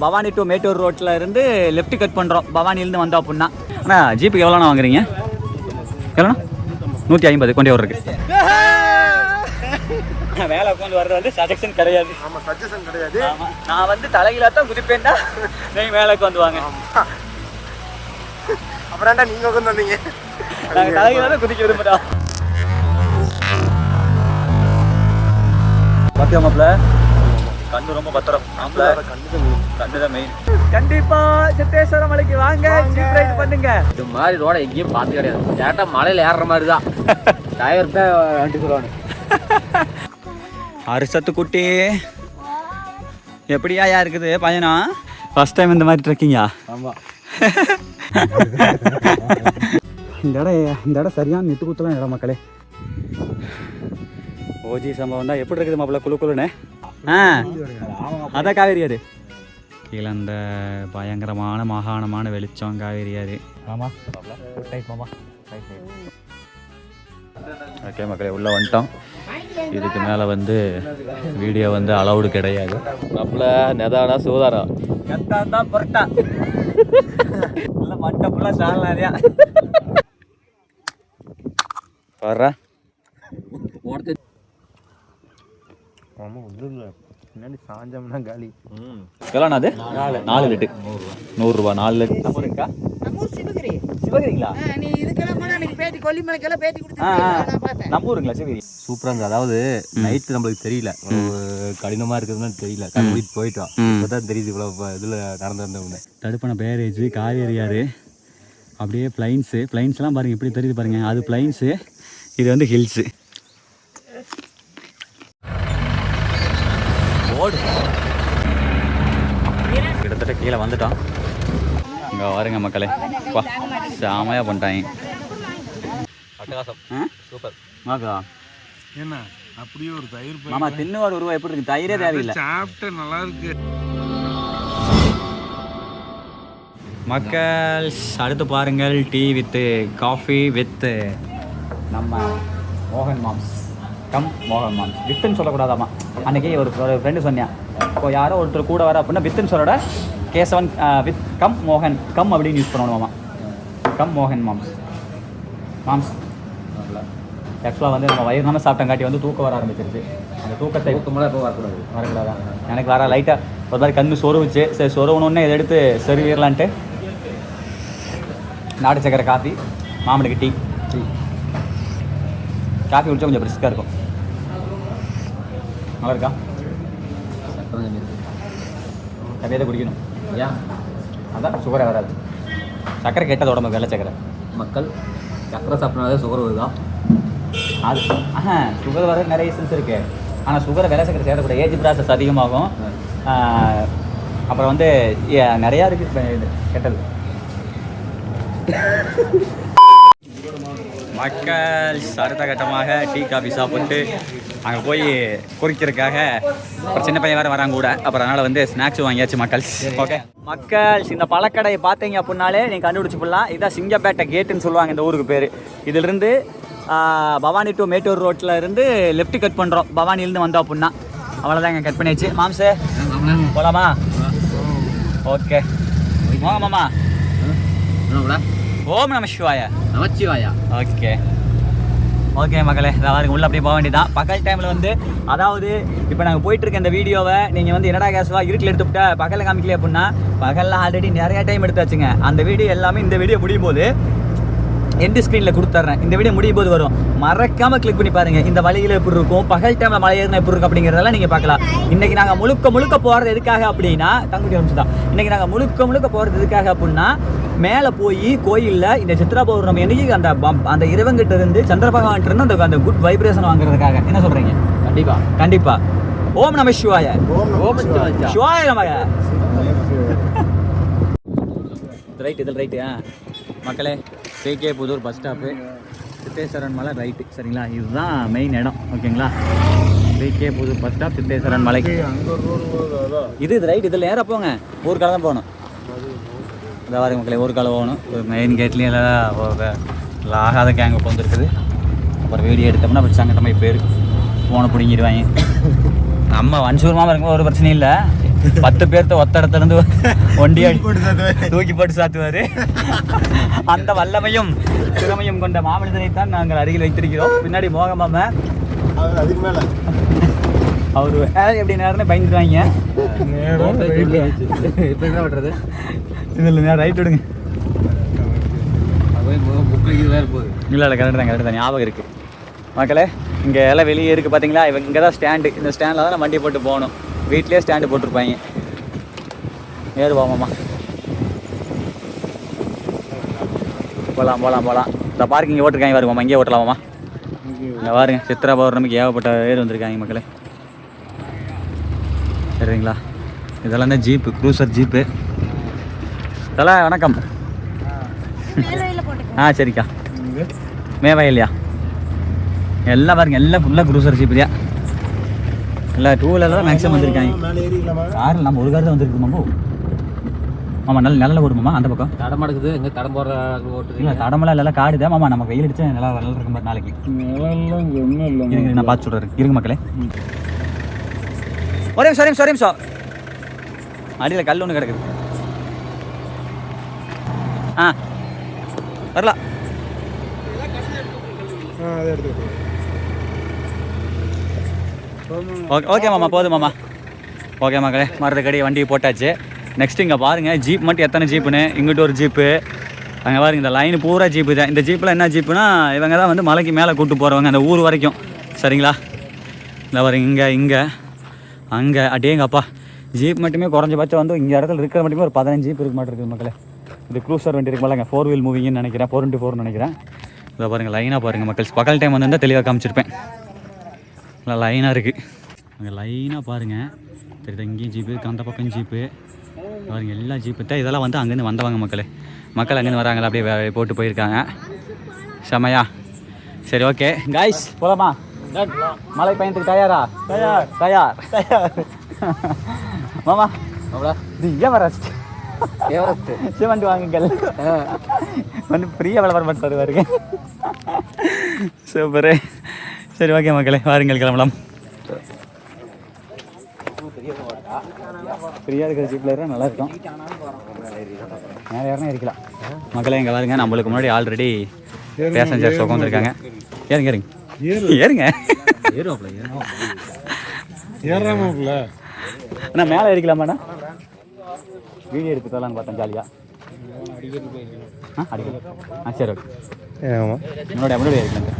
Bhavani to Mettur ரோட்டில் இருந்து left cut பண்ணுறோம். பவானிலேருந்து வந்தோம் அப்படின்னா. அண்ணா ஜிபுக்கு எவ்வளோண்ணா வாங்குறீங்க? எவ்வளோண்ணா? 150 கொண்டே ஒரு இருக்கு. மேலே உட்காந்து வர்றது வந்து சஜஷன் கிடையாது. ஆமாம், சஜஷன் கிடையாது. ஆமாம், நான் வந்து தலைகளாக தான் குதிப்பேன்டா. நீங்கள் மேலே உட்காந்து வாங்க. அப்புறம்டா நீங்கள் உட்காந்து வந்தீங்க. நாங்கள் தலைகளாக தான் குதிக்க விரும்புகிறோம். பார்த்தியா மாப்பிள்ள, கண்ணு ரொம்ப பத்திரம். கண்ணு தான் மெயின். கண்டிப்பா சித்தேஸ்வரம் மலைக்கு வாங்க, ஜீப் ரைட் பண்ணுங்க. இது மாதிரி ரோட எங்கேயும் பார்த்து கிடையாது. கேட்டா மலையில ஏறுற மாதிரி தான் டயர் தான் வண்டி சொல்லுவானு. அரிசத்து குட்டி எப்படியா இருக்குது பையனா? ஃபர்ஸ்ட் டைம் இந்த மாதிரி ட்ரெக்கிங்கா? ஆமாம். இந்த இடம் சரியான நெட்டு குத்தலாம் இடம் மக்களே. ஓஜி சம்பவம் தான். எப்படி இருக்குது மாப்பிள்ள? குழுன்னு அதான் காவேரியாரு. கீழே அந்த பயங்கரமான மாகாணமான வெளிச்சம் காவேரியாரு. ஆமாம். ஓகே மக்களே, உள்ளே வந்துட்டோம். இதுக்கு மேலே வந்து வீடியோ வந்து அலௌடு கிடையாது. மாப்பிள்ள நெதானா சூதாரா கத்தான் தான் பொருட்டா இல்லை மட்டை ஃபுல்லாக சால் நிறையா வர்றா. ஆமாம், ஒன்றும் இல்லை. பின்னாடி சாஞ்சோம்னா காலி. எவ்வளோண்ணா அது? 4 லிட்டு 100 ரூபா. 4 லிட்டு நம்ம இருக்கா? சிவகிரிங்களா? நம்ம ஊருங்களா சிவகிரி? சூப்பராக இருந்தது. அதாவது நைட்டு நம்மளுக்கு தெரியல கடினமாக இருக்குதுன்னு தெரியல. கண்டுபிடிச்சு போயிட்டோம். இப்போதான் தெரியுது இவ்வளோ இதில் நடந்திருந்தவங்க. தடுப்பணை பேரேஜ் காவேரியாறு, அப்படியே பிளைன்ஸ்லாம் பாருங்கள் எப்படி தெரியுது பாருங்கள். அது பிளைன்ஸு, இது வந்து ஹில்ஸு. ஓடு கிட்டத்தட்ட கீழே வந்துட்டோம். இங்கே வருங்க மக்களே, வா சாமையாக பண்ணிட்டாங்க. அட்டகாசம், சூப்பர். மாக்கா என்ன அப்படியே ஒரு தயிர் மாமா தின்னுவார் உருவா எப்படி இருக்கு? தயிரே தேவையில்லை, சாப்பிட்டு நல்லா இருக்கு மக்கள். அடுத்து பாருங்கள், டீ வித்து காஃபி வித்து நம்ம மோகன் மாம்ஸ். மோகன் மாம்ஸ் வித்துன்னு சொல்லக்கூடாதாம்மா. அன்றைக்கி ஒரு ஃப்ரெண்டு சொன்னேன், இப்போ யாரோ ஒருத்தர் கூட வர அப்படின்னா வித்துன்னு சொல்லோட கேசவன் வித் மோகன் அப்படின்னு யூஸ் பண்ணணுமாம்மா. மோகன் மாம்ஸ். ஆக்சுவலாக வந்து நம்ம வயிறு நம்ம சாப்பிட்டங்காட்டி வந்து தூக்கம் வர ஆரம்பிச்சிருச்சு. அந்த தூக்கத்தை எப்போ வரக்கூடாதான். எனக்கு வர லைட்டாக ஒரு மாதிரி கண்ணு சொருவிச்சு. சரி சொருவணுன்னே இதை எடுத்து செருவிடலான்ட்டு நாட்டு சக்கரை காஃபி, மாமனுக்கு டீ காஃபி குடிச்சா கொஞ்சம் பிரிஸ்காக இருக்கும். நல்லா இருக்கா? கம்மியாக தான் குடிக்கணும். ஏன்? அதான் சுகரே வராது. சக்கரை கேட்டது உடம்பு, வெள்ளை சக்கரை. மக்கள் சக்கரை சாப்பிட்னாலே சுகர் வருதான். அது சுகர் வர நிறைய ரீசன்ஸ் இருக்குது. ஆனால் சுகரை வெள்ளை சக்கரை சேர்க்கக்கூட ஏஜ் ப்ராசஸ் அதிகமாகும். அப்புறம் வந்து நிறையா இருக்குது இது கெட்டது. மக்கள் அடுத்த கட்டமாக டீ காஃபி சாப்பிட்டு அங்கே போய் குறிக்கிறதுக்காக ஒரு சின்ன பையன் வேறு வராங்க கூட. அப்புறம் அதனால் வந்து ஸ்நாக்ஸ் வாங்கியாச்சு மக்கள். ஓகே மக்கள், இந்த பழக்கடையை பார்த்தீங்க அப்படின்னாலே நீங்கள் கண்டுபிடிச்சி போடலாம். இதுதான் சிங்கப்பேட்டை கேட்டுன்னு சொல்லுவாங்க இந்த ஊருக்கு பேர். இதிலிருந்து பவானி டு மேட்டூர் ரோட்டில் இருந்து லெஃப்ட் கட் பண்ணுறோம். பவானிலேருந்து வந்தோம் அப்படின்னா அவ்வளோதான். இங்கே கட் பண்ணியாச்சு. மாம்சே போகலாமா? ஓகே மாமா. ஓம் நம சிவாயா. ஓகே மக்களே, அதாவது உள்ளே அப்படியே போக வேண்டியதான். பகல் டைமில் வந்து அதாவது இப்போ நாங்கள் போயிட்டுருக்க இந்த வீடியோவை நீங்கள் வந்து என்னடா கேஸுவா இருட்டில் எடுத்துவிட்டா பகலில் காமிக்கலையே அப்படின்னா, பகலில் ஆல்ரெடி நிறையா டைம் எடுத்தாச்சுங்க. அந்த வீடியோ எல்லாமே இந்த வீடியோ முடியும் போது எண்டு ஸ்க்ரீனில் கொடுத்துட்றேன். இந்த வீடியோ முடியும் போது வரும். மறக்காமல் கிளிக் பண்ணி பாருங்கள். இந்த வழியில் எப்படி இருக்கும், பகல் டைமில் மலை ஏறினா எப்படி இருக்கும் அப்படிங்கிறதெல்லாம் நீங்கள் பார்க்கலாம். இன்றைக்கி நாங்கள் முழுக்க போகிறது எதுக்காக அப்படின்னா, தங்குட்டி வச்சு தான் இன்றைக்கி நாங்கள் முழுக்க போகிறது எதுக்காக அப்படின்னா, மேலே போய் கோயிலில் இந்த சித்ரா பௌர்ணமி அன்னைக்கு அந்த இறைவன்கிட்ட இருந்து சந்திரபகவான்கிட்ட இருந்து அந்த குட் வைப்ரேஷன் வாங்குறதுக்காக. என்ன சொல்கிறீங்க? கண்டிப்பாக. ஓம் நம சிவாய. சிவாய நமக. இதில் ரைட்டு மக்களே. கேகே புதூர் பஸ் ஸ்டாப்பு, சித்தேஸ்வரன் மலை ரைட்டு. சரிங்களா? இதுதான் மெயின் இடம். ஓகேங்களா? கேகே புதூர் பஸ் ஸ்டாப், சித்தேஸ்வரன் மலைக்கு இது ரைட். இதில் நேராக போங்க, ஊருக்கால தான் போகணும். இதாக பாருங்க மக்களே, ஊருக்கால போகணும். ஒரு மெயின் கேட்லேயும் எல்லாம் ஆகாத கேங் இப்போ வந்துருக்குது. அப்புறம் வீடியோ எடுத்தோம்னா அப்படி சங்கட்டமாக போயிரு ஃபோனை பிடிங்கிடுவாங்க. நம்ம வன்சூரமாக இருக்கும்போது ஒரு பிரச்சனையும் இல்லை. 10 பேர்த்த ஒத்த இடத்துல இருந்து ஒண்டியா தூக்கி போட்டு சாத்துவாரு. அந்த வல்லமையும் திறமையும் கொண்ட மாமனிதனைத்தான் நாங்கள் அருகில் வைத்திருக்கிறோம். பின்னாடி மோகமாம அதுக்கு மேல அவரு எப்படி நேரம்னு பயந்துருவாங்க. இப்போ என்ன பண்ணுறது? இதில் நேரம் ரைட் விடுங்க. புக்கில் வேறு போகுது. இல்லை கரெக்டு தான் ஞாபகம் இருக்குது மக்களே. இங்கே எல்லாம் வெளியே இருக்குது பார்த்தீங்களா? இங்கே தான் ஸ்டாண்டு. இந்த ஸ்டாண்டில் தான் நான் வண்டி போட்டு போகணும். வீட்லேயே ஸ்டாண்டு போட்டிருப்பாங்க. ஏறு போமாம்மா, போகலாம். இந்த பார்க்கிங் ஓட்டிருக்காங்க பாருங்கம்மா. இங்கே ஓட்டலாமாம்மா? இங்கே பாருங்க, சித்ரா பௌர்ணமிக்கு ஏகப்பட்ட பேர் வந்திருக்காங்க மக்களே. சரிங்களா? இதெல்லாம் தான் ஜீப்பு, க்ரூசர் ஜீப்பு. தலை வணக்கம். சரிக்கா. மேவாயில்லையா? எல்லாம் பாருங்க, எல்லாம் ஃபுல்லாக க்ரூசர் ஜீப்பு தான். எல்லாம் 2 வீலரில் தான் மேக்ஸிமம் வந்திருக்காங்க. காரில் நம்ம ஒரு கார் தான் வந்துருக்குமாம்போ. ஆமாம், நல்ல ஓடுமாம்மா அந்த பக்கம். தடம் எடுக்குது, எங்கே தடம் போடுற ஓட்டு இல்லை தடமெல்லாம் இல்லை, காடு தான் மாமா. நம்ம வெயில் அடிச்சா நல்லா இருக்கும் பாரு நாளைக்கு. இருங்க நான் பார்த்து சொல்கிறேன். இருங்க மக்களே, ஒரே நிமிஷம். அடியில் கல் ஒன்று கிடக்குது. வரலாம். ஓகே மாமா, போதும் மாமா. ஓகே மக்களே, மரத்துக்கடி வண்டி போட்டாச்சு. நெக்ஸ்ட் இங்கே பாருங்கள், ஜீப் மட்டும் எத்தனை ஜீப்புன்னு. இங்கிட்ட ஒரு ஜீப்பு, அங்கே பாருங்க, இந்த லைன் பூரா ஜீப்பு தான். இந்த ஜீப்பில் என்ன ஜீப்புனா, இவங்க தான் வந்து மலைக்கு மேலே கூப்பிட்டு போகிறவங்க, அந்த ஊர் வரைக்கும். சரிங்களா? இந்த பாருங்க, இங்கே அங்கே அடேங்கப்பா. ஜீப் மட்டுமே குறைஞ்சபட்சம் வந்து இங்கே இடத்துல இருக்கிற மட்டுமே ஒரு 15 ஜீப் இருக்க மாட்டேங்குது மக்களே. இது க்ரூசர் வண்டி இருக்கு பாருங்க, 4 வீல் மூவிங்னு நினைக்கிறேன், 4x4 நினைக்கிறேன். இதை பாருங்கள், லைனாக பாருங்கள் மக்கள். பகல் டைம் வந்து தெளிவாக காமிச்சிருப்பேன். இல்லை லைனாக இருக்குது அங்கே, லைனாக பாருங்கள். தெரியுது, இங்கேயும் ஜீப்பு, அந்த பக்கம் ஜீப்பு பாருங்கள், எல்லா ஜீப்பு தான். இதெல்லாம் வந்து அங்கேருந்து வந்தவங்க மக்கள் அங்கேருந்து வராங்களா, அப்படியே போட்டு போயிருக்காங்க. செமையா? சரி, ஓகே காய்ஸ், போலாமா? மலை பயணத்துக்கு தயாரா? தயார் மாமா. எவரெஸ்ட் சிவந்து வாங்குங்கள் வந்து ஃப்ரீயாக விளம்பரம் பண்ணிட்டு வருவாருங்க. சூப்பரு. சரி, ஓகே மக்களே, வாருங்கள் கிளம்பலாம். ஃப்ரீயாக இருக்கிற ஜீப்பில் இருந்தால் நல்லா இருக்கும். மேலே யாருன்னா இருக்கலாம் மக்களே. இங்கே பாருங்க, நம்மளுக்கு முன்னாடி ஆல்ரெடி பேசஞ்சர்ஸ் உட்காந்துருக்காங்க. ஏறுங்க அண்ணா, மேலே ஏறிக்கலாமாண்ணா? வீடியோ எடுத்து தரலான்னு பார்த்தேன் ஜாலியாக. அடிக்கல. சரி, ஓகே. முன்னாடி ஏறிக்கலாங்க.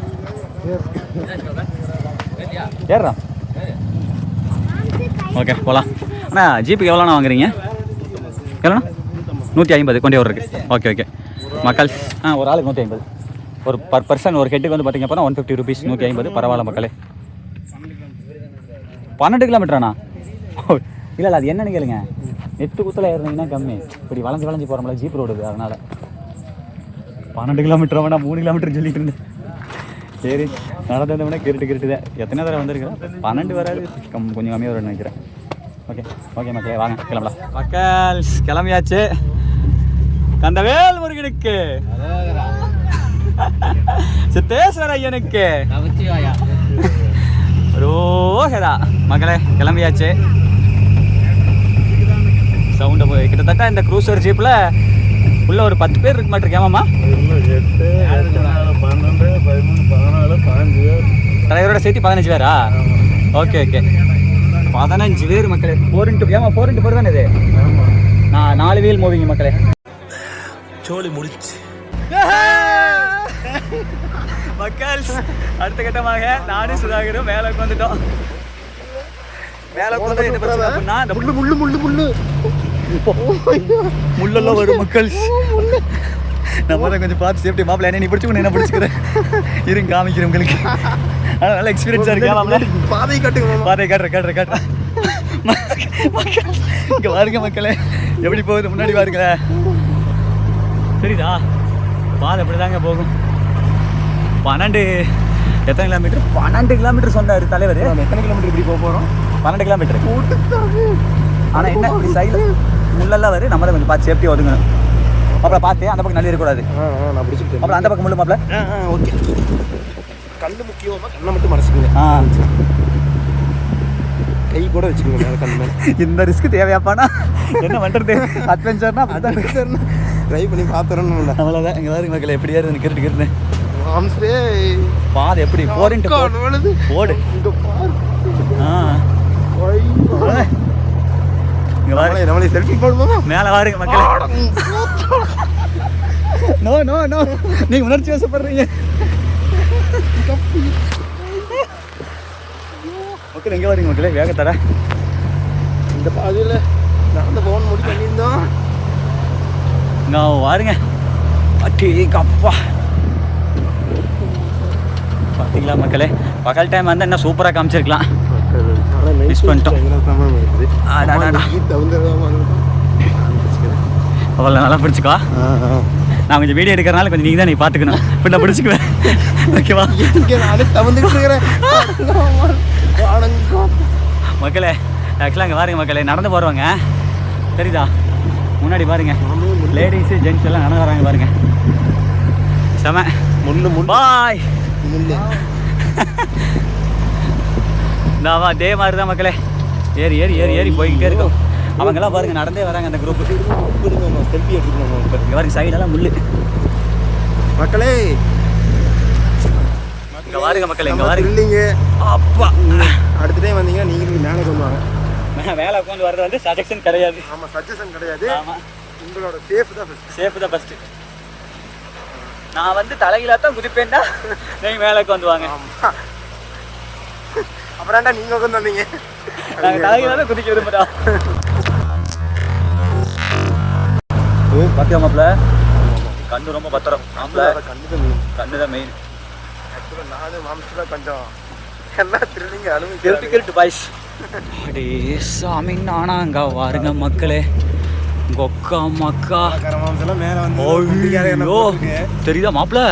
ஏறுறா. ஓகே, போகலாம். அண்ணா, ஜீப்புக்கு எவ்வளோண்ணா வாங்குறீங்க? எவ்வளோண்ணா? 150 கொண்டே ஒரு இருக்குது. ஓகே மக்கள். ஒரு ஆளுக்கு 150. ஒரு பர் பர்சன் ஒரு ஹெட்டுக்கு வந்து பார்த்தீங்க அப்படின்னா 150 ருபீஸ். 150 பரவாயில்ல மக்களே. 12 கிலோமீட்டராண்ணா? இல்லை அது என்னன்னு கேளுங்க. 8 குத்தில் ஏறினீங்கன்னா கம்மி. இப்படி வளைஞ்சு போகிறோம்ல, ஜீப் ரோடு, அதனால் 12 கிலோமீட்டர் வேணா 3 கிலோமீட்டர் சொல்லிட்டு இருந்தேன். சரி, நடந்து வந்தோம்னா கிருட்டு தான். எத்தனை தடவை வந்திருக்கிறேன்? 12 வராது, கொஞ்சம் கம்மியாக வரும்னு நினைக்கிறேன். ஓகே மக்களே, வாங்க கிளம்பலாம். மக்கள் கிளம்பியாச்சு. கந்தவேல் முருகனுக்கு, சித்தேஸ்வர ஐயனுக்கு ரோஹரா. மக்களே கிளம்பியாச்சு. சவுண்டை போய் கிட்டத்தட்ட இந்த க்ரூசர் ஜீப்பில் உள்ள ஒரு 10 பேர் இருக்க மாட்டிருக்கேமாம்மா. 8, 13, 14, 15 தலைவரோட சேர்த்து 15 பேரா? ஓகே 15 பேர் மக்களே. 4x4 தானே இது? நான் 4 வீல் மூவிங்க மக்களே. சோலி முடிச்சு மக்கள். அடுத்த கட்டமாக நானும் சுதாகரும் மேலே உட்காந்துட்டோம். மேலே உட்காந்து என்ன பிரச்சனை அப்படின்னா, இந்த முள்ளெல்லாம் வரும் மக்கள். நம்ம தான் கொஞ்சம் பார்த்து சேஃப்டி. மாப்பிள்ள என்ன நீ பிடிச்சிக்கணும், என்ன பிடிச்சிக்கிறேன். இருங்க காமிக்கிறேன் உங்களுக்கு. ஆனால் நல்ல எக்ஸ்பீரியன்ஸாக இருக்கு. பாதை காட்டுறேன். இங்கே பாருங்க மக்களே, எப்படி போகுது முன்னாடி பாருங்க. சரிதா? பாதை அப்படி தாங்க போகும். 12 எத்தனை கிலோமீட்டர்? 12 கிலோமீட்டர் சொன்னார் தலைவர். எத்தனை கிலோமீட்டர் இப்படி போக போகிறோம்? 12 கிலோமீட்டர். ஆனால் என்ன இப்படி சைடில் முள்ளெல்லாம் வரும். நம்ம தான் கொஞ்சம் பார்த்து சேஃப்டி ஒதுங்கணும். அப்புறம் பார்த்து அந்த பக்கம் நல்லி இருக்கக்கூடாது. நான் பிடிச்சிட்டு அப்புறம் அந்த பக்கம் முள்ளு மாப்பிள்ள. ஓகே. கல் முக்கியமாக கண்ணை மட்டும் மறைச்சிக்கோங்க. கை கூட வச்சுக்கோங்க மேலே கண்ணு மேலே. இந்த ரிஸ்க் தேவையாப்பானா? என்ன பண்ணுறது, அட்வென்ச்சர்னா அட்வென்ச்சர்னா ட்ரை பண்ணி பார்த்துறோம்ல. அவ்வளோதான். இங்கே பாருங்க மக்களே எப்படி ஏறுது கிருட்டு கிருட்டு. மாம்சே பாது எப்படி 4x4 போடு. இங்கே பாரு. இங்கே பாருங்க, நம்மளே செல்ஃபி போடுவோமா? மேலே பாருங்க மக்களே. நோ நோ நோ, நீங்கள் உணர்ச்சி வசப்படுறீங்க மக்கள். எங்கே வரீங்க மக்களே, வேகத்தட இந்த பாதையில் நடந்து போகணும் முடி பண்ணியிருந்தோம். இங்கே பாருங்க. அப்பா பார்த்தீங்களா மக்களே, பகல் டைம் வந்து என்ன சூப்பராக காமிச்சிருக்கலாம். மிஸ் பண்ணிட்டோம். அவ்வளோ நல்லா பிடிச்சிக்கோ. நான் கொஞ்சம் வீடியோ எடுக்கிறனால கொஞ்சம் நீங்கள் தான் நீ பார்த்துக்கணும். இப்போ நான் பிடிச்சிக்குவேன். ஓகேவா? மக்களே ஆக்சுவலாக இங்கே பாருங்க மக்களே, நடந்து போகிறவங்க தெரியுதா முன்னாடி பாருங்க, லேடிஸு ஜென்ட்ஸ் எல்லாம் நடந்து வராங்க பாருங்க. செம முன்னு பாய். நான் அதே மாதிரி தான் மக்களே, ஏறி ஏறி ஏறி ஏறி போய்கிட்டே இருக்கோம். அவங்கெல்லாம் பாருங்க நடந்தே வராங்க அந்த குரூப்பு. செல்ஃபி எடுத்துக்கணும். இங்கே பாருங்க சைடெல்லாம் முள்ளு மக்களே. இங்கே பாருங்க மக்களே, இங்கே பாருங்க இல்லைங்க. அப்பா அடுத்த டைம் வந்தீங்கன்னா நீங்களும் மேலே கொண்டு வாங்க. மேலே உட்காந்து வர்றது வந்து சஜஷன் கிடையாது. ஆமாம், சஜஷன் கிடையாது. ஆமாம், உங்களோட சேஃப் தான் ஃபஸ்ட்டு. சேஃப் தான் ஃபஸ்ட்டு. நான் வந்து தலைகீழாக தான் குதிப்பேன்டா, நீங்கள் மேலே உட்காந்து வாங்க. ஆமாம், அப்புறம்டா நீங்கள் உட்காந்து வந்தீங்க. நாங்கள் தலைகீழாக தான் குதிக்க விரும்புகிறோம். பார்த்தியா மாப்பிள்ள, கண்ணு ரொம்ப பத்திரம். மாப்பிள்ள கண்ணு தான் மெயின். ஆக்சுவலாக நானும் மாம்சத்தில் கொஞ்சம் எல்லாம் திருடிங்க கிருட்டு கிருட்டு பாய்ஸ். அடே சாமி நானா அங்கே வாருங்க மக்களே. கொக்கா மக்கா மாம்செல்லாம் மேலே வந்து ஐயோ தெரியுதா மாப்பிள்ள,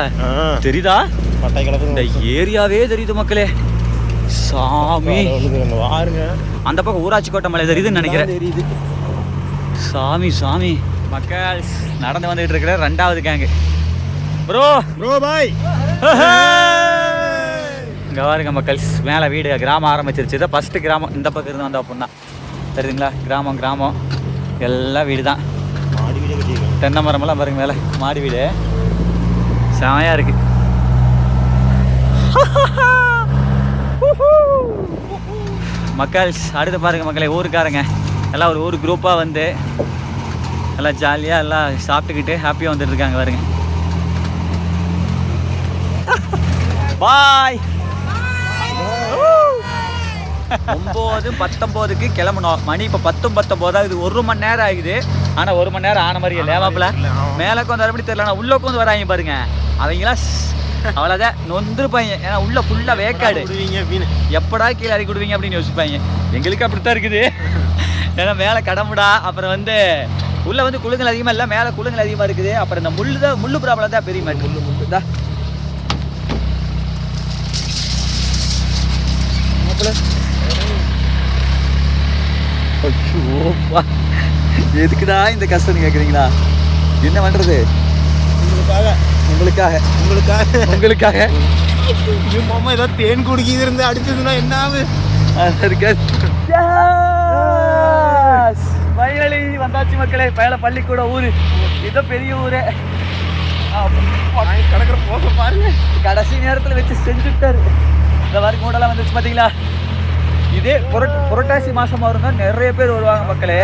தெரியுதா? பட்டை கிளப்பு இந்த ஏரியாவே தெரியுது மக்களே. சாமி வாருங்க, அந்த பக்கம் ஊராட்சி கோட்டை மலை தெரியுதுன்னு நினைக்கிறேன். தெரியுது. சாமி சாமி. மக்கள் நடந்து வந்துட்டு இருக்கிற 2வது கேங்கு. Bro bro bye. இங்கே பாருங்க மக்கள், மேலே வீடு கிராமம் ஆரம்பிச்சிருச்சு. இதான் ஃபஸ்ட்டு கிராமம். இந்த பக்கம் இருந்து வந்தோம் அப்படின்னா தெரியுதுங்களா, கிராமம் கிராமம் எல்லாம் வீடு தான். மாடி வீடு கட்டிருக்கோம். தென்னை மரமெல்லாம் பாருங்க, மேலே மாடி வீடு செமையாக இருக்கு. மக்கள் அடுத்து பாருங்க மக்களே, ஊருக்காரங்க எல்லாம் ஒரு ஊர் குரூப்பாக வந்து எல்லாம் ஜாலியாக எல்லாம் சாப்பிட்டுக்கிட்டு ஹாப்பியாக வந்துட்டு இருக்காங்க பாருங்க. பாய். 9:19 கிளம்பணும். மணி இப்போ 10:19 ஆகுது. 1 மணி நேரம் ஆகுது. ஆனால் 1 மணி நேரம் ஆன மாதிரி இல்லை மாப்பிள்ள. மேலே உட்காந்து வரப்படி தெரியல, உள்ளே உட்காந்து வராங்க பாருங்க. அவங்களாம் அவ்வளோதான் நொந்துருப்பாங்க. ஏன்னா உள்ள ஃபுல்லாக வேக்காடு. எப்படா கீழே இறக்கி விடுவீங்க அப்படின்னு யோசிப்பாங்க. எங்களுக்கு அப்படித்தான் இருக்குது. ஏன்னா மேலே கடமுடா, அப்புறம் வந்து உள்ளே வந்து குழுங்கள் அதிகமாக இல்லை, மேலே குழுங்கள் அதிகமாக இருக்குது. அப்புறம் இந்த முள்ளு ப்ராப்ளம் தான் பெரிய மாட்டு. முள்ளு தான் எதுக்குடா இந்த கஷ்டம் கேட்குறீங்களா? என்ன பண்ணுறது? உங்களுக்காக மாமா ஏதாவது தேன் குடிக்கிறது இருந்து அடிச்சதுன்னா என்ன ஆகுது? ஃபைனலி வந்தாச்சு மக்களே. பயல பள்ளிக்கூட ஊர். இதோ பெரிய ஊரு. கிடக்கிற போக பாருங்க. கடைசி நேரத்தில் வச்சு செஞ்சுட்டாரு. இந்த மாதிரி கூடலாம் வந்துச்சு பார்த்தீங்களா? இதே புரட்டாசி மாதம் வருங்க, நிறைய பேர் வருவாங்க மக்களே.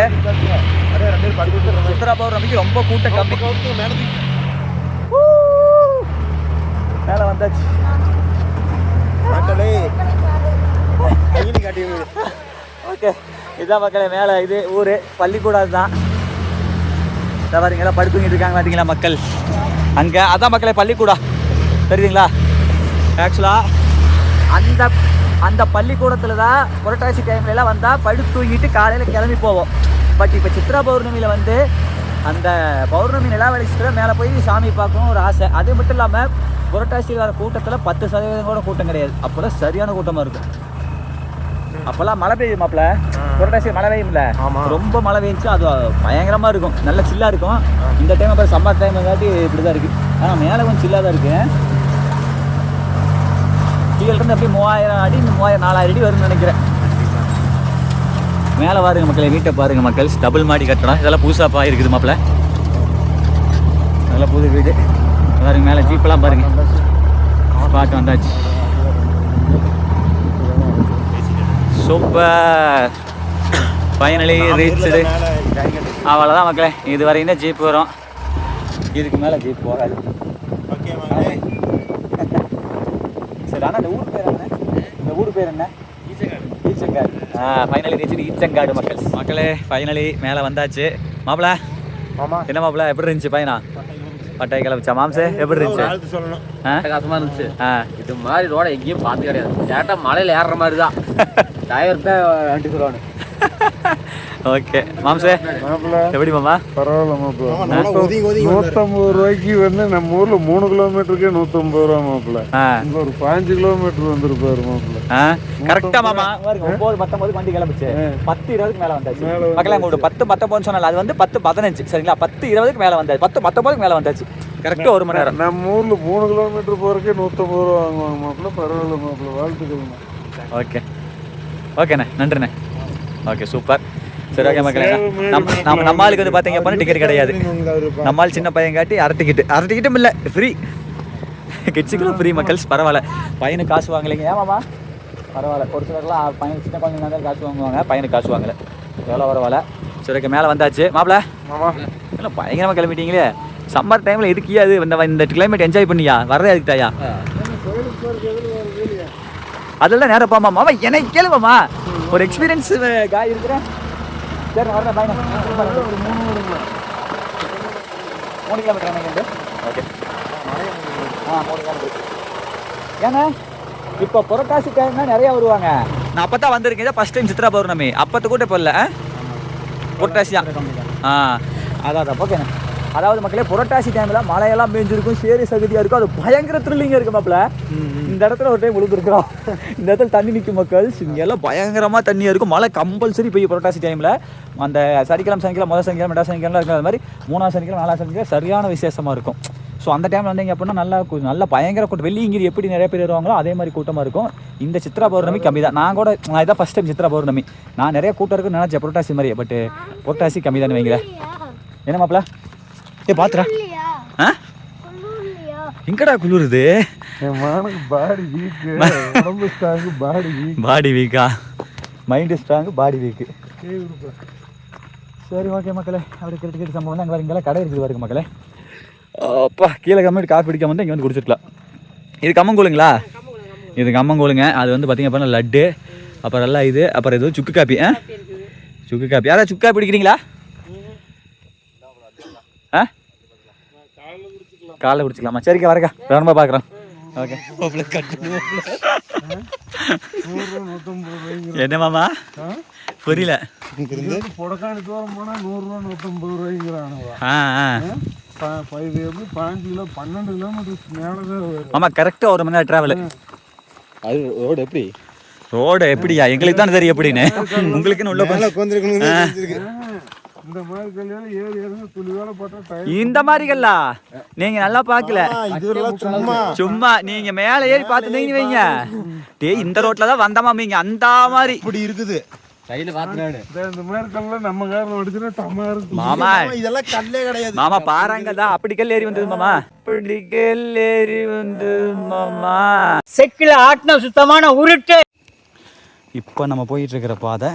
சித்ரா பௌர்ணமிக்கு ரொம்ப கூட்டம் கம்மி. மேலே வந்தாச்சு மக்களே. காட்டி ஓகே, இதுதான் மக்களே மேலே. இது ஊர் பள்ளிக்கூடாது தான். இதை வரீங்களா படுத்துங்கிட்டு இருக்காங்க பார்த்தீங்களா மக்கள். அங்கே அதான் மக்களே பள்ளிக்கூடம் தெரியுதுங்களா? ஆக்சுவலாக அந்த பள்ளிக்கூடத்தில் தான் புரட்டாசி டைம்லலாம் வந்தால் படுத்து தூங்கிட்டு காலையில் கிளம்பி போவோம். பட் இப்போ சித்ரா பௌர்ணமியில் வந்து அந்த பௌர்ணமி நிலாவளிச்சிட்டு மேலே போய் சாமி பார்க்கணும் ஒரு ஆசை. அது மட்டும் இல்லாமல் புரட்டாசியில் வர கூட்டத்தில் 10% கூட கூட்டம் கிடையாது. அப்போல்லாம் சரியான கூட்டமாக இருக்கும். அப்போல்லாம் மழை பெய்யும் மாப்பிள்ள. புரட்டாசி மழை பெய்யும்ல, ரொம்ப மழை பெய்ஞ்சிச்சு. அது பயங்கரமாக இருக்கும், நல்ல சில்லாக இருக்கும். இந்த டைம் அப்புறம் சம்மர் டைம் காட்டி இப்படி தான் இருக்குது. ஆனால் மேலே கொஞ்சம் சில்லாக தான் இருக்குது. கீழேருந்து அப்படியே 3000 அடி, 3000-4000 அடி வரும்னு நினைக்கிறேன். மேலே பாருங்க மக்களே, வீட்டை பாருங்க மக்கள், டபுள் மாடி கட்டடம். இதெல்லாம் புதுசாப்பா இருக்குது மாப்பிள்ள, அதெல்லாம் புது வீடு பாருங்க. மேலே ஜீப்பெல்லாம் பாருங்க, பார்த்து வந்தாச்சு. Super, finally reached. அவ்வளோதான் மக்களே, இது வரைக்கும் தான் ஜீப் வரும், இதுக்கு மேலே ஜீப் போகாது. சரி, ஆனால் இந்த ஊர் பேர் என்ன? இந்த ஊர் பேர் என்ன? ஈச்சங்காடு. ஃபைனலி ரீச் ஈச்சங்காடு மக்களே. ஃபைனலி மேலே வந்தாச்சு. மாப்பிள்ள என்ன மாப்பிள்ள, எப்படி இருந்துச்சு பையனா? பட்டை கிளம்பிச்சா மாம்சே, எப்படி இருந்துச்சு? சொல்லணும், கஷ்டமா இருந்துச்சு. இது மாதிரி ரோட எங்கேயும் பார்த்து கிடையாது. டேரக்டா மலையில ஏறுற மாதிரி தான். டயர் தான் வண்டி சொல்லுவானு. ஓகே மாம்சே, எப்படி மாமா? பரவாயில்ல மாப்பிள்ள. 150 ரூபாய்க்கு வந்து நம்ம ஊர்ல 3 கிலோமீட்டருக்கே 150 ரூபா மாப்பிள்ள. இங்க ஒரு 15 கிலோமீட்டர் வந்துருப்பாரு மாப்பிள்ள. கரெக்டா மாமா. 9:19 வண்டி கிளம்பிச்சு, 10:20க்கு மேல வந்தாச்சு மக்களே. உங்களுக்கு 10:19 சொன்னால அது வந்து 10:15 சரிங்களா? 10:20க்கு மேல வந்தாச்சு, 10:19க்கு மேல வந்தாச்சு. கரெக்டா 1 மணி நேரம். நம்ம ஊர்ல 3 கிலோமீட்டர் போறதுக்கே 150 ரூபா வாங்குவாங்க மாப்பிள்ள. பரவாயில்ல மாப்பிள்ள, வாழ்த்துக்கள்ண்ணா. ஓகே ஓகேண்ணே, நன்றிண்ணே. Okay super. சரி ஓகே மக்களே, நம்ம ஆளுக்கு வந்து பார்த்தீங்க அப்படின்னா டிக்கெட் கிடையாது. நம்ம ஆள் சின்ன பையன் காட்டி அரை டிக்கெட்டும் இல்லை, ஃப்ரீ. கிட்ஸுக்கெல்லாம் ஃப்ரீ மக்கள்ஸ், பரவாயில்ல. பையனுக்கு காசு வாங்கலைங்க, ஏமாமா பரவாயில்ல. ஒரு சிலர்லாம் பையன் சின்ன குழந்தைங்க தான் காசு வாங்குவாங்க, பையனுக்கு காசு வாங்கலை, எவ்வளோ பரவாயில்ல. சரி ஓகே, மேலே வந்தாச்சு மாப்பிள்ள. இல்லை பயங்கரமாக கிளம்பிட்டீங்களே. சம்மர் டைமில் எதுக்கியா அது இந்த கிளைமேட் என்ஜாய் பண்ணியா? வர்றதே அதுக்கு தாயா? அதெல்லாம் நேரம் போமா மாமா, எனக்கு கேளுமாமா, ஒரு எக்ஸ்பீரியன்ஸ் காய் இருக்கிறேன். சரி நான் வரேன், பாய். ஒரு 3 கிலோமீட்டர் எனக்கு. Okay 3 kilometre. ஏன்னா இப்போ புரட்டாசி டைம்னா நிறையா வருவாங்க. நான் அப்போ தான் வந்திருக்கேன், ஃபஸ்ட் டைம் சித்ரா பௌர்ணமி. அப்போத்து கூட இப்போ இல்லை, புரட்டாசி தான். அதான் ஓகேண்ணே. அதாவது மக்களே, புரட்டாசி டைமில் மழையெல்லாம் பெஞ்சிருக்கும், சேரி சகதியாக இருக்கும், அது பயங்கர த்ரில்லிங்காக இருக்குது மாப்பிள்ள. இந்த இடத்துல ஒரு டைம் விழுந்துருக்குறோம், இந்த இடத்துல தண்ணி நிற்கும் மக்கள். இங்கெல்லாம் பயங்கரமாக தண்ணியாக இருக்கும். மழை கம்பல்சரி பெய்யும் புரட்டாசி டைமில். அந்த சனிக்கிழமை முதல் சனிக்கிழமை 2வது சனிக்கிழமை இருக்கிற மாதிரி 3வது சனிக்கிழமை 4வது சனிக்கிழமை சரியான விசேஷமாக இருக்கும். ஸோ அந்த டைமில் வந்தீங்க அப்படின்னா நல்லா பயங்கர கூட்டம். வெள்ளியங்கிரி எப்படி நிறைய பேர் வருவாங்களோ அதே மாதிரி கூட்டமாக இருக்கும். இந்த சித்ரா பௌர்ணமி கம்மி தான். நான் இதான் ஃபஸ்ட் டைம் சித்ரா பௌர்ணமி. நான் நிறைய கூட்டம் இருக்குன்னு நினச்சேன் புரட்டாசி மாதிரி, பட் புரட்டாசி கம்மி தானே வைங்களேன். என்ன மாப்பிள்ள பாத்துறா? எங்கடா குளிருது? பாடி வீக்கா? மைண்டு ஸ்ட்ராங்கு, பாடி வீக்கு. சரி ஓகே மக்களே, அப்படி கிரிக்கெட் சம்பவம் தான். அங்கே இங்கெல்லாம் கடை இருக்குது பாருங்க மக்களே. அப்பா கீழே கம்மிட்டு காஃபி குடிக்காம வந்து இங்கே வந்து குடிச்சிருக்கலாம். இது கம்மங்கூழுங்களா? இது கம்மங்கூழுங்க. அது வந்து பார்த்தீங்க அப்படின்னா லட்டு, அப்புறம் எல்லாம் இது, அப்புறம் இது சுக்கு காப்பி. சுக்கு காப்பி. யாராவது சுக்கு காப்பி குடிக்கிறீங்களா? காலைல குடிச்சிக்கலாமா? சரிக்கா வரக்கா, ரொம்ப பார்க்குறோம். ஓகே என்ன மாமா புரியல? ஆமா கரெக்டா 1 மணி நேரம் டிராவல். அது ரோடு எப்படி? ரோடு எப்படியா? எங்களுக்கு தான் தெரியும் எப்படின்னு. உங்களுக்குன்னு உள்ள இந்த மாதிரிகளா நீங்க நல்லா பாக்கல. சும்மா நீங்க மேல ஏறி பாத்துட்டீங்க வைங்க, டேய் இந்த ரோட்ல தான் வந்தமா மீங்க அந்த மாதிரி இப்படி இருக்குது. மாமா இதெல்லாம் கல்லே கிடையாது மாமா, பாறாங்க தான். அப்படி கல் ஏறி வந்தது மாமா, அப்படி கல் ஏறி வந்து மாமா. செக்கில ஆட்டின சுத்தமான உருட்டு. இப்போ நம்ம போயிட்டு இருக்கிற பாதை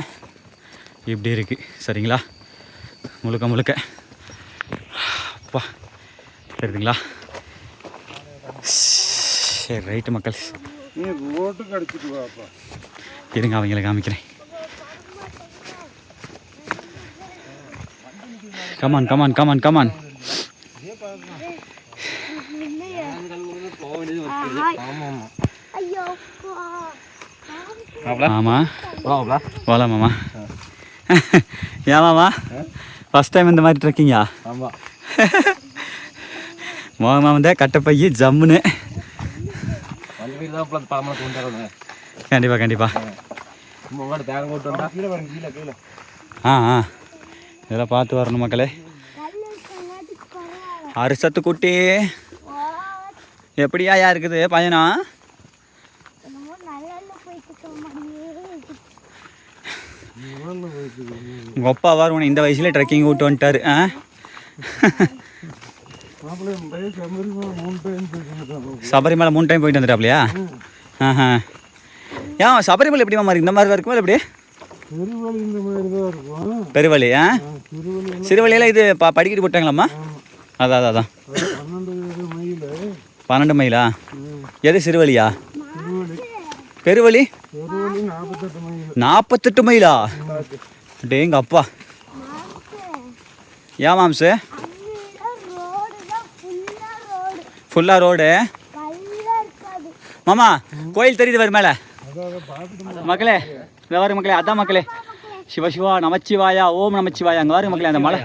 இப்படி இருக்கு சரிங்களா? முழுக்க முழுக்க அப்பா தெரியுதுங்களா? சரி ரைட்டு மக்கள், இருங்க அவங்கள காமிக்கிறேன். Come on come on come on come on. ஆமா போல மாமா. ஏன் மாமா ஃபர்ஸ்ட் டைம் இந்த மாதிரி ட்ரெக்கிங்கா? ஆமாம். மோகமா வந்து கட்டைப்பையி ஜம்முன்னு. கண்டிப்பாக கண்டிப்பாக. இதெல்லாம் பார்த்து வரணும் மக்களே. அரிசத்து குட்டி எப்படியா இருக்குது பையனா? உங்கள் அப்பா வார் இந்த வயசுல ட்ரெக்கிங் விட்டு வந்துட்டாரு. ஆ சபரிமலை 3 டைம் போயிட்டு வந்துட்டாப்லையா? ஆஹா. ஏன் சபரிமலை எப்படி மாமா இந்த மாதிரி இருக்குமா இல்லை எப்படி? பெருவழி. ஆ சிறுவழியில் இது படிக்கட்டு போட்டாங்களாம்மா? அதான் அதான் 12 மைலா? எது சிறுவழியா? பெருவழி 48 மைலா? டேங்க அப்பா. ஏன் மாம்சு ஃபுல்லாக ரோடு? மாமா கோயில் தெரியுது வரும் மேலே மக்களே. இந்த வாரு மக்களே, அதான் மக்களே. சிவசிவா நமச்சிவாயா, ஓம் நமச்சிவாயா. அங்கே வாரு மக்களே.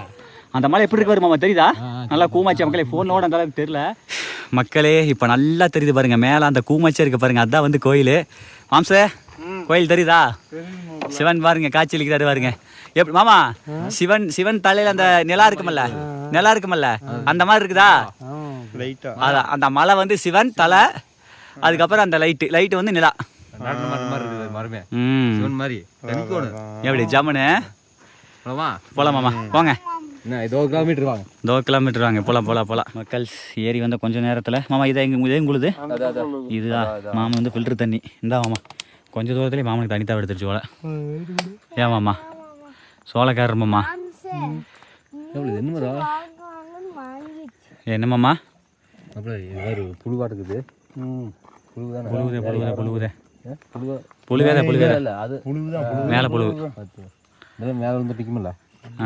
அந்த மலை எப்படி இருக்கு வரும் மாமா, தெரியுதா? நல்லா கூமாச்சி மக்களே. ஃபோனோட அந்த அளவுக்கு தெரியல மக்களே. இப்போ நல்லா தெரியுது பாருங்க மேலே அந்த கூமாச்சியாக இருக்கு பாருங்க. அதான் வந்து கோயில். மாம்சே கோயில் தெரியுதா? சிவன் பாருங்க காட்சி அளிக்கிறாரு பாருங்க. எப்படி மாமா சிவன் தலையில் அந்த நிலா இருக்குமல்ல அந்த மாதிரி இருக்குதா? அதான் அந்த மலை வந்து சிவன் தலை, அதுக்கப்புறம் அந்த லைட்டு வந்து நிலா. எப்படி ஜம்முன்னு போலாம் மாமா. போங்க, 2 கிலோமீட்டர் வாங்க. போலாம். மக்கள் ஏறி வந்த கொஞ்சம் நேரத்தில் மாமா இதை எங்குழுது இதுதான் மாமா வந்து ஃபில்டர் தண்ணி. இந்தா மாமா கொஞ்சம் தூரத்துலேயே மாமனுக்கு தண்ணி தான் எடுத்துருச்சு போல. ஏன் மாமா சோளக்காரர் மாமா? என்ன மாமா புழுவாட்டுக்குது? புழுவேத மேலே புழு மேலே வந்து பிக்குமில்ல?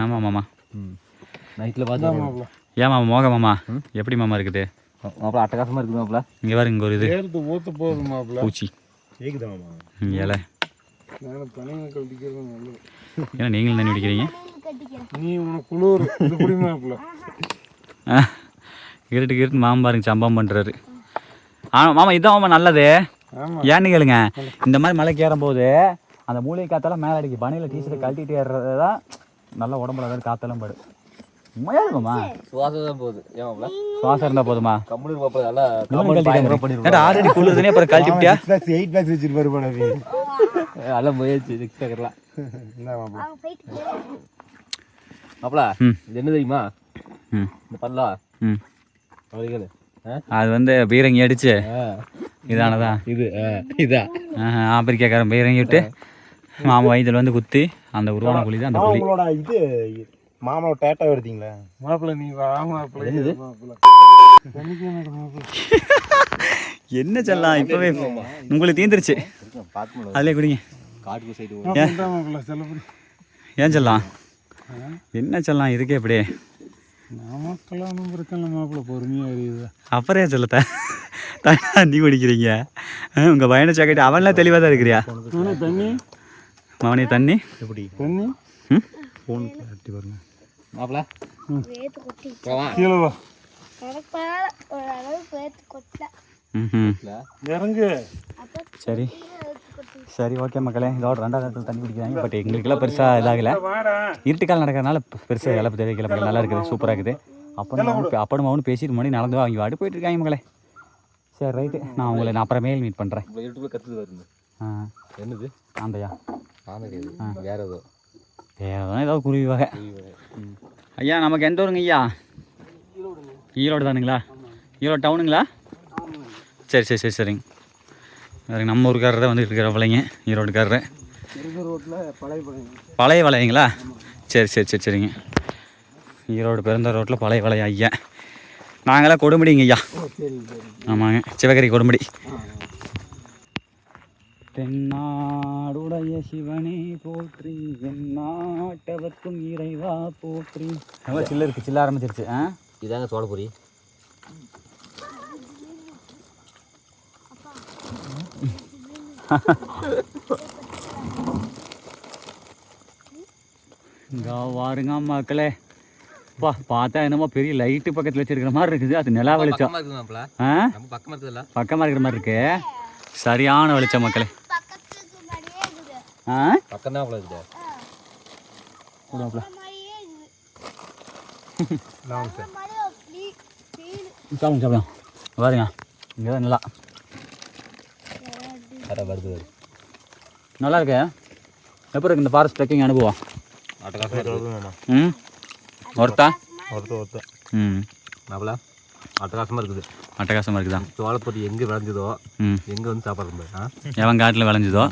ஆமாம் மாமா. நைட்டில் பார்த்து ஏன் மாமா மோக மாமா எப்படி மாமா இருக்குது? மாப்பிள்ள அட்டகாசமாக இருக்குது மாப்பிள்ள. இங்கே பாருங்க இங்கே ஒரு இது ஊற்ற போகுது மாப்பிள்ள. பூச்சி இலை. ஏன்னா நீங்களும் தண்ணி குடிக்கிறீங்க? நீ உனக்கு குளிர் இது குடிமா மாப்பிள்ள. இருட்டு மாமா பாருங்க சம்பவம் பண்ணுறாரு. மாமா இதுதான் மாமா நல்லது. ஏன்னு கேளுங்க, இந்த மாதிரி மலைக்கு ஏறும்போது அந்த மூலிகை காத்தெல்லாம் மேலே அடிக்கும். பனியில் டீஷர்ட்டை கழட்டிட்டு ஏறுறது தான் நல்லா உடம்புல ஏதாவது காத்தெல்லாம் படு. உண்மையா இருக்குமா? சுவாசம் தான் போகுது. சுவாசம் இருந்தால் போதுமா? கம்முனு ஆல்ரெடி குளிர்துனே அப்புறம் கழட்டி விட்டியா? 8 பேக்ஸ் வச்சிருப்பாரு. நல்லா முயற்சி மாப்பிளா. இது என்ன தெரியுமா? இந்த பல்லா அது வந்து பீரங்கி அடிச்சு இதானதா இதா ஆப்பிரிக்காக்காரன் பீரங்கி விட்டு மாமா வயிற்றுல வந்து குத்தி அந்த உருவான புலி தான் அந்த புலி. இது மாமாவோட டேட்டா எடுத்தீங்களா மாப்பிள்ள? நீ வா மாப்பிள்ள. என்ன சொல்லலாம் இப்பவே உங்களுக்கு தீந்துருச்சு. அதுலேயே குடிங்க. ஏன் சொல்லலாம் என்ன சொல்லலாம் இதுக்கே எப்படி? நமக்கெல்லாம் ஒன்றும் பிரச்சனை மாப்பிள்ள, பொறுமையாக அறியுது. அப்புறம் ஏன் சொல்லத்த தண்ணி குடிக்கிறீங்க? உங்கள் பையனை சாக்கிட்டு அவன்லாம் தெளிவாக தான் இருக்கிறியா? தண்ணி மவனே தண்ணி எப்படி தண்ணி ஃபோன் கட்டி பாருங்க மாப்பிள்ள. கீழே வா. சரி சரி ஓகே மக்களே. இதோட 2வது இடத்துல தண்ணி குடிக்கிறாங்க. பட் எங்களுக்கெல்லாம் பெருசாக இதாகலை. இருட்டுக்கால் நடக்கிறதுனால பெருசாக இழப்பு தேவைக்கல மக்கள். நல்லா இருக்குது, சூப்பராக இருக்குது. அப்பனும் அவனு பேசிட்டு மணி நடந்து அவங்க வாடி போயிட்டு இருக்காங்க மக்களே. சரி ரைட்டு, நான் உங்களை அப்புறமேல் மீட் பண்ணுறேன். என்னது ஆந்தையா? வேற ஏதாவது குருவி வகை. ஐயா நமக்கு எந்த ஊருங்க ஐயா? ஈரோடு தானுங்களா? ஈரோடு டவுனுங்களா? சரி சரிங்க. நம்ம ஊருக்காரர் தான் வந்து இருக்கிற வலைங்க, ஈரோடுக்காரரு. பழைய வலைங்களா? சரிங்க. ஈரோடு பிறந்த ரோட்டில் பழைய வலையா ஐயா? நாங்களாம் கொடுமுடிங்க ஐயா. ஆமாங்க, சிவகிரி கொடுமுடி. தென்னாடுடைய சிவனே போற்றி, எந்நாட்டவர்க்கும் இறைவா போற்றி. சில்ல இருக்கு, சில்ல ஆரம்பிச்சிருச்சு. இதாங்க சோளபொரி. இங்கே வாருங்க மக்களே. பார்த்தா என்னமோ பெரிய லைட்டு பக்கத்தில் வச்சிருக்கிற மாதிரி இருக்குது. அது நிலா வெளிச்சம். பக்கமாக இருக்கிற மாதிரி இருக்கு. சரியான வெளிச்சம் மக்களே. சாப்பிடும் பாருங்க, இங்கே தான் நல்லா நல்லா இருக்கு. எப்போ இருக்கு இந்த ஃபாரஸ்ட் ட்ரெக்கிங் அனுபவம்? ம் ஒருத்தா ஒருத்த ம் அவ்வளோ அட்டகாசமாக இருக்குது. அட்டகாசமாக இருக்குதா? சோளப்பொடி எங்கே விளைஞ்சதோ எங்கே வந்து சாப்பிட்றது எவன் காட்டில் விளைஞ்சதோ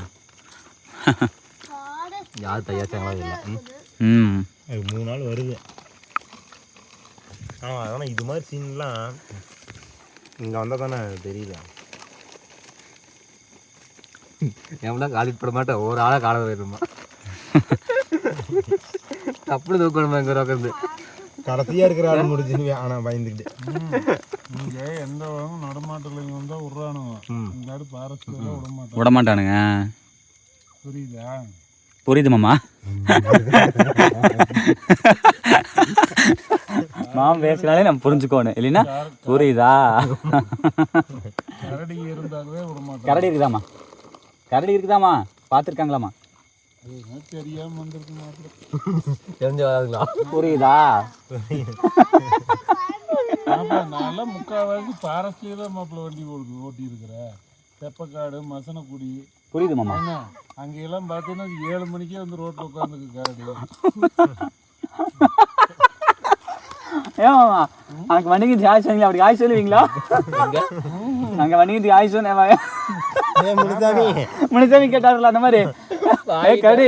யார் தயாரிச்சாங்களோ இல்லை. ம் 3 நாள் வருது. ஆனால் இது மாதிரி சீன்லாம் இங்கே வந்தால் தானே தெரியல. எவ்வளோ காலிட் பட மாட்டேன், ஒரு ஆளாக கால வருமா அப்படி தூக்கணுமா எங்கே உட்காந்து கடைசியாக இருக்கிற ஆள் முடிஞ்சுன்னு ஆனால் பயந்துக்கிட்டு இங்கே எந்த வளமும் நடமாட்டலைங்க வந்தால் விட்றானுங்க. இந்த ஆடு பாரஸ்டில் விட விட மாட்டானுங்க. புரியுதா? புரியுது மாமா. மாம் பேசினாலே நம்ம புரிஞ்சுக்கோணும் இல்லைன்னா புரியுதா? கரடி இருந்தாலே விட மாட்டேன். கரடி இருக்குதாம்மா? கரடி இருக்குதாம்மா? பார்த்துருக்காங்களாம்மா? தெரியாமல் வந்திருக்கு மாப்பிள்ள. தெரிஞ்சு வராதுங்களா? புரியுதா? நான்லாம் முக்கால்வாசி பாரஸ்ட்லேயே தான் மாப்பிள்ள வண்டி ஓட்டி இருக்கிறேன். தெப்பக்காடு, மசனக்குடி. புரியுது மாமா. அங்கெல்லாம் பார்த்தீங்கன்னா 7 மணிக்கே வந்து ரோட்டில் உட்காந்துருக்கு கரடி. ஏமாமா அங்கே வண்டிக்கு ஆய் சொன்னீங்களா? அப்படி ஆய் சொல்லுவீங்களா? அங்கே வண்டிக்கு ஆய் சொன்னேன் முனிசாமி கேட்டாருல அந்த மாதிரி கரடி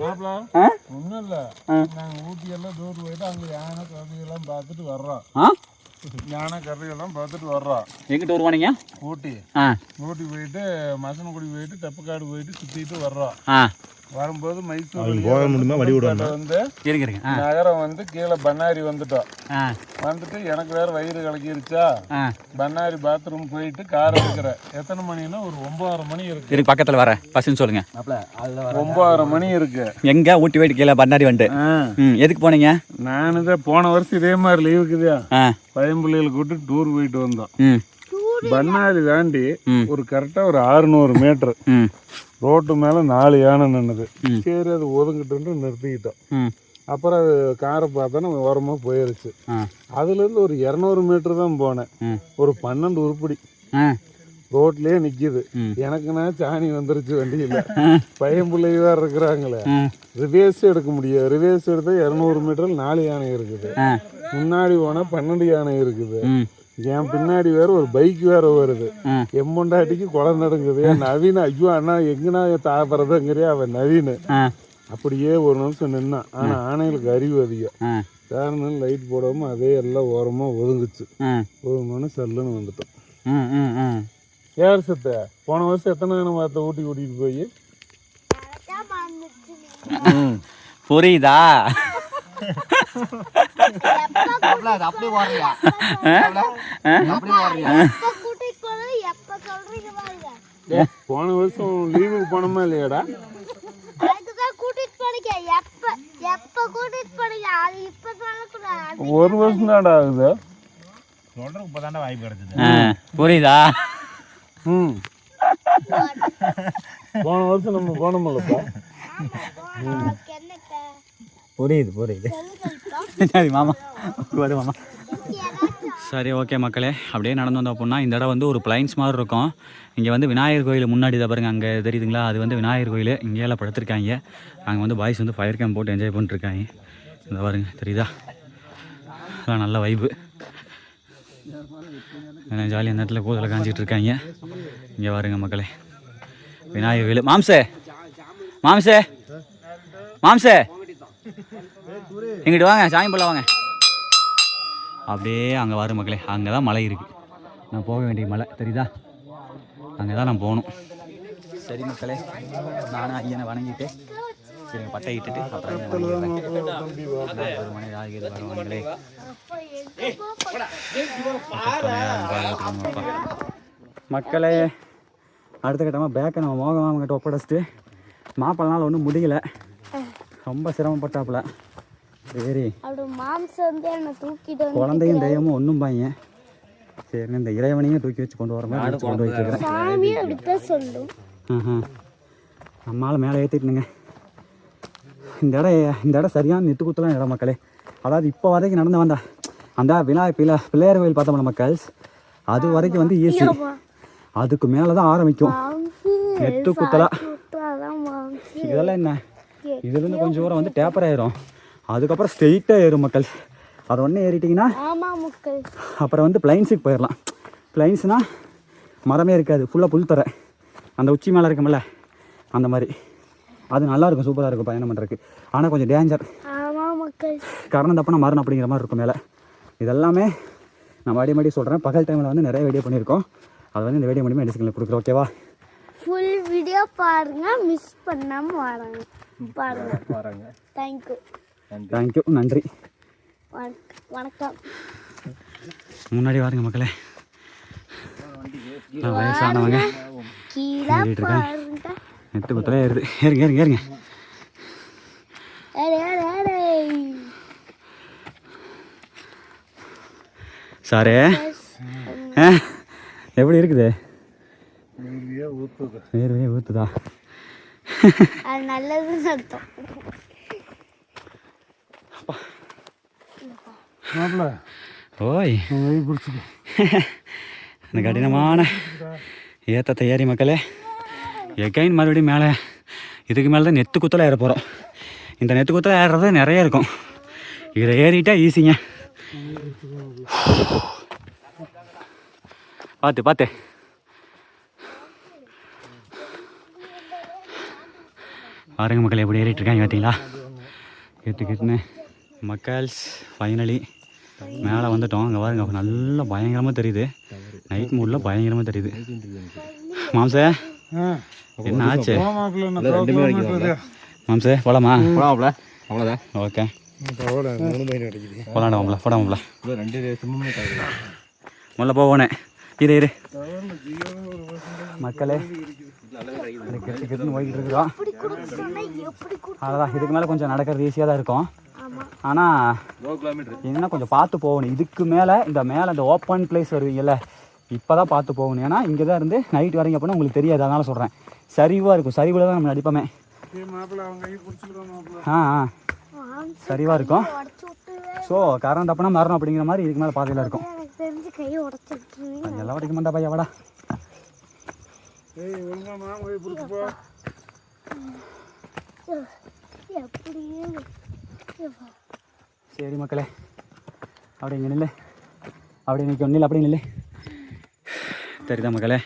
மாப்பிள்ள ஒன்றும் இல்லை. நாங்கள் ஊட்டியெல்லாம் தூரம் போயிட்டு அங்கே யானை கரடியெல்லாம் பார்த்துட்டு வர்றோம். யானை கரடியெல்லாம் பார்த்துட்டு வர்றோம். எங்கிட்ட வருவானீங்க? ஊட்டி. ஊட்டி போயிட்டு மசனக்குடி போயிட்டு தெப்பக்காடு போயிட்டு சுற்றிட்டு வர்றோம். வரும்போது மைசூர் போக முடியுமா வழி விடுவாங்க வந்து இருங்க நகரம் வந்து கீழே பண்ணாரி வந்துட்டோம். வந்துட்டு எனக்கு வேற வயிறு கலக்கிருச்சா, பண்ணாரி பாத்ரூம் போயிட்டு கார் எடுக்கிறேன். எத்தனை மணின்னா ஒரு 9:30 மணி இருக்கு. பக்கத்தில் வர பஸ்ன்னு சொல்லுங்க. 9:30 மணி இருக்கு. எங்க ஊட்டி போயிட்டு கீழே பண்ணாரி வந்துட்டு எதுக்கு போனீங்க? நானு தான் போன வருஷம் இதே மாதிரி லீவுக்குதா பையன்பிள்ளைகளை கூப்பிட்டு டூர் போயிட்டு வந்தோம். பண்ணாரி தாண்டி ஒரு கரெக்டா ஒரு 600 மீட்டர் ரோட்டு மேல 4 யானை நின்னுது. சரி அது ஒதுங்கிட்டு நிறுத்திக்கிட்டோம். அப்புறம் அது காரை பார்த்தோன்னா ஓரமாக போயிருச்சு. அதுலேருந்து ஒரு 200 மீட்டர் தான் போனேன். ஒரு 12 உருப்படி ரோட்லயே நிக்குது. எனக்குன்னா சாணி வந்துருச்சு வண்டியில். பையன் பிள்ளை வேற இருக்கிறாங்களே, ரிவேர்ஸ் எடுக்க முடியாது. ரிவேர்ஸ் எடுத்தா 200 மீட்டர் 4 யானை இருக்குது. முன்னாடி போனா 12 யானை இருக்குது. என் பின்னாடி வேற ஒரு பைக் வேற வருது. எம்மொண்டாட்டிக்கு குளம் நடக்குது. நவீன ஐயோ அண்ணா எங்கண்ணா தாப்பறதுங்கிறியா அவன் நவீன. அப்படியே ஒரு நிமிஷம் நின்னான். ஆனா ஆணைகளுக்கு அறிவு அதிகம். காரணம் லைட் போடாம அதே எல்லாம் ஓரமா ஒதுங்குச்சு. ஒதுங்கன்னு சல்லுன்னு வந்துட்டோம். யார் சத்த போன வருஷம் எத்தனை வேணும் பார்த்த ஊட்டி கூட்டிட்டு போய்? புரியுதா? போன வருஷம் லீவுக்கு போனோமா இல்லையாடா? ஒரு வருஷம் தான்டா ஆகுது. சொல்றதுக்கு இப்பதான்டா வாய்ப்பு கிடைச்சது. புரியுதா? போன வருஷம் நம்ம போனோம்லப்பா. புரியுது புரியுது. சரி மாமா வரு மாமா. சரி ஓகே மக்களே, அப்படியே நடந்து வந்தோம் அப்படின்னா இந்த இடம் வந்து ஒரு பிளைன்ஸ் மாதிரி இருக்கும். இங்கே வந்து விநாயகர் கோயில் முன்னாடி தான் பாருங்கள், அங்கே தெரியுதுங்களா? அது வந்து விநாயகர் கோயில். இங்கேயெல்லாம் படுத்துருக்காங்க. அங்கே வந்து பாய்ஸ் வந்து ஃபயர் கேம்ப் போட்டு என்ஜாய் பண்ணிட்டுருக்காங்க. இந்த பாருங்க தெரியுதா? அதெல்லாம் நல்ல வைப்பு. ஜாலியாக அந்த இடத்துல கூதலை காஞ்சிட்டு இருக்காங்க. இங்கே பாருங்க மக்களே, விநாயகர் கோயில். மாம்சே மாம்சே மாம்சே எங்கிட்டு வாங்க, சாமி போல வாங்க. அப்படியே அங்கே வரும் மக்களே, அங்கே தான் மலை இருக்குது. நான் போக வேண்டிய மலை தெரியுதா? அங்கே தான் நான் போகணும். சரி மக்களே, நானும் ஐயனை வணங்கிட்டு சரி பட்டை இட்டுட்டு அப்புறம் மக்களே, அடுத்த கட்டமாக பேக்கை நம்ம மோகமாமங்கிட்ட ஒப்படைச்சிட்டு மாப்பிள்ளைனால ஒன்றும் முடியல, ரொம்ப சிரமப்பட்டாப்புல. சரி குழந்தையும் தெய்வமும் ஒன்றும் பாங்க. சரி இந்த இறைவனையும் தூக்கி வச்சு கொண்டு வர மாதிரி கொண்டு வச்சுருக்கிறேன். நம்மளால் மேலே ஏற்றிட்டுனுங்க. இந்த இடம் சரியான நெட்டு குத்தலாம் இடம் மக்களே. அதாவது இப்போ வரைக்கும் நடந்து வந்தா அந்த பிள்ளையார் கோயில் பார்த்தோம்ல மக்கள், அது வரைக்கும் வந்து ஈஸி. அதுக்கு மேலே தான் ஆரம்பிக்கும் நெட்டு குத்தலாம். இதெல்லாம் என்ன இதுலேருந்து கொஞ்சம் தூரம் வந்து டேப்பர் ஆயிரும், அதுக்கப்புறம் ஸ்ட்ரெயிட்டாக ஏறும் மக்கள். அதை ஒன்றே ஏறிட்டிங்கன்னா அப்புறம் வந்து பிளைன்ஸுக்கு போயிடலாம். பிளைன்ஸ்னால் மரமே இருக்காது, ஃபுல்லாக புல் தர, அந்த உச்சி மேலே இருக்குமில்ல அந்த மாதிரி. அது நல்லாயிருக்கும், சூப்பராக இருக்கும் பயணம் பண்ணுறதுக்கு. ஆனால் கொஞ்சம் டேஞ்சர், கரணம் தப்புனா மரணம் அப்படிங்கிற மாதிரி இருக்கும் மேலே. இதெல்லாமே நான் அடிமடி சொல்கிறேன். பகல் டைமில் வந்து நிறைய வீடியோ பண்ணியிருக்கோம். அது வந்து இந்த வீடியோ மூலியமாக டிஸ்கிரிப்ஷனில் கொடுக்குறோம், ஓகேவா? ஃபுல் வீடியோ பாருங்க, மிஸ் பண்ணாமல் பாருங்க. தேங்க்யூ, நன்றி, வணக்கம். முன்னாடி வாருங்க மக்களே, வயசானவங்க கீழே பாருங்க. நெட்டு குத்தலே ஏறுது. ஏறுங்க. சாரே எப்படி இருக்குது? வேர்வையே ஊற்றுதா? அது நல்லதுன்னு அர்த்தம். ஓய் அந்த கடினமான ஏற்றத்தை ஏறி மக்களே எகைன் மறுபடியும் மேலே, இதுக்கு மேலே தான் நெத்து குத்தலை ஏற போகிறோம். இந்த நெத்து குத்தலை ஏறுறது நிறைய இருக்கும், இதை ஏறிட்டா ஈஸிங்க. பார்த்து பாருங்க மக்கள் எப்படி ஏறிட்டு இருக்காங்க பார்த்தீங்களா? கேட்டுன்னு மக்கள்ஸ் ஃபைனலி மேலே வந்துட்டோம். அங்கே பாருங்க நல்லா பயங்கரமாக தெரியுது, நைட் மூடில் பயங்கரமாக தெரியுது. மாம்சே என்ன ஆச்சு? மாம்சே போலாமா? அவ்வளோதான். ஓகே போடாமல முதல்ல போவோனே. இரு மக்களே போய்கிட்டு இருக்கிறோம். அதான் இதுக்கு மேலே கொஞ்சம் நடக்கிறது ஈஸியாக தான் இருக்கும். ஆனால் இன்னும் கொஞ்சம் பார்த்து போகணும். இதுக்கு மேலே இந்த ஓப்பன் பிளேஸ் வருவீங்கல்ல, இப்போ தான் பார்த்து போகணும். ஏன்னா இங்கே தான் இருந்து நைட் வரீங்க அப்படின்னா உங்களுக்கு தெரியாது, அதனால சொல்கிறேன். சரிவாக இருக்கும், சரிவில் தான் நம்ம நடிப்போமே. சரிவாக இருக்கும். ஸோ கரண்ட் அப்பனா மரணம் அப்படிங்கிற மாதிரி இதுக்கு மேலே பாதையில் இருக்கும். அதெல்லாம் வரைக்கும் மாட்டா பையா வாடா. சரி மக்களே, அப்படி இங்கே நில்லு, அப்படி நிற்க தெரியுதா மக்களே?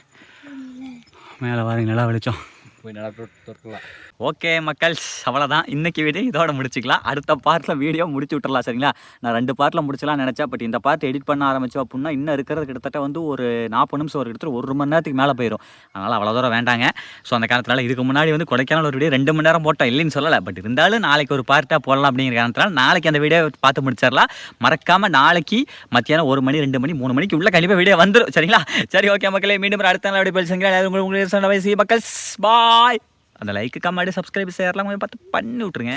மேலே வாருங்க, நல்லா வெளிச்சம். போய் நல்லா தொட்டலாம். ஓகே மக்கள்ஸ், அவ்வளோதான் இன்னைக்கு வீடியோ இதோட முடிச்சிக்கலாம். அடுத்த பார்ட்டில் வீடியோ முடிச்சு விட்டுறலாம், சரிங்களா? நான் 2 பார்ட்டில் முடிச்சலாம் நினச்சேன். பட் இந்த பார்ட் எடிட் பண்ண ஆரம்பிச்சோம் அப்படின்னா இன்னும் இருக்கிறது கிட்டத்தட்ட வந்து ஒரு 40 நிமிஷம், ஒரு கிட்டத்தட்ட 1 மணி நேரத்துக்கு மேலே போயிடும். அதனால் அவ்வளோ தூரம் வேண்டாங்க. ஸோ அந்த காரணத்தினால இதுக்கு முன்னாடி வந்து கொடைக்கானல் ஒரு வீடியோ 2 மணி நேரம் போட்டோம், இல்லைன்னு சொல்லலை. பட் இருந்தாலும் நாளைக்கு ஒரு பார்ட்டாக போடலாம் அப்படிங்கிற காரணத்தினால நாளைக்கு அந்த வீடியோ பார்த்து முடிச்சிடலாம். மறக்காமல் நாளைக்கு மத்தியானம் 1 மணி 2 மணி 3 மணிக்கு உள்ள கண்டிப்பாக வீடியோ வந்துடும், சரிங்களா? சரி ஓகே மக்களே, மீண்டும் அடுத்த நாள் வீடியோ பேசுகிறேன். உங்களுக்கு மக்கள்ஸ் பாய். அந்த லைக்கு கமெண்ட் சப்ஸ்கிரைப் ஷேர்லாம் கொஞ்சம் பார்த்து பண்ணி விட்ருங்க.